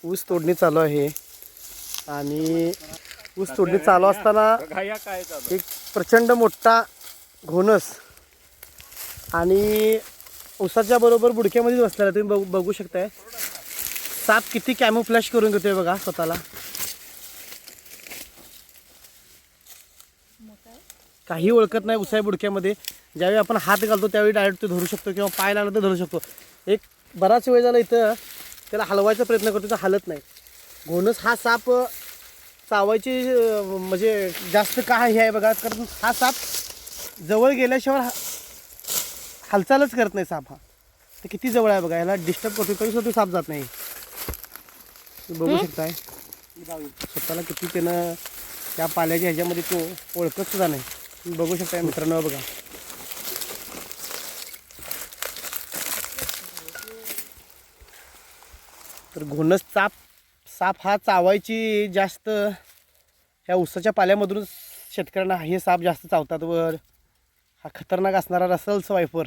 ऊस तोडणी चालू आहे आणि ऊस तोडणी चालू असताना एक प्रचंड मोठा घोणस आणि ऊसाच्या बरोबर बुडक्यामध्ये बसलेला तुम्ही बघू शकताय. साप किती कॅमोफ्लॅश करून घेतोय बघा स्वतःला. काही ओळखत नाही उसाच्या बुडक्यामध्ये. ज्यावेळी आपण हात घालतो त्यावेळी डायरेक्ट तो धरू शकतो किंवा पाय लागला तर धरू शकतो. एक बराच वेळ झाला इथं त्याला हलवायचा प्रयत्न करतो तर हलत नाही. घोणस हा साप चावायची म्हणजे जास्त का हे आहे बघा, कारण हा साप जवळ गेल्याशिवाय हालचालच करत नाही साप. हा तर किती जवळ आहे बघा, याला डिस्टर्ब करतो तरी सुद्धा साप जात नाही. बघू शकताय स्वतःला किती त्यानं त्या पाल्याच्या ह्याच्यामध्ये तो ओळखत सुद्धा नाही. तुम्ही बघू शकताय मित्रांनो बघा. तर घोणस साप हा चावायची जास्त ह्या ऊसाच्या पाल्यामधूनच शेतकऱ्यांना हे साप जास्त चावतात. वर हा खतरनाक असणारा रसेल स्वायपर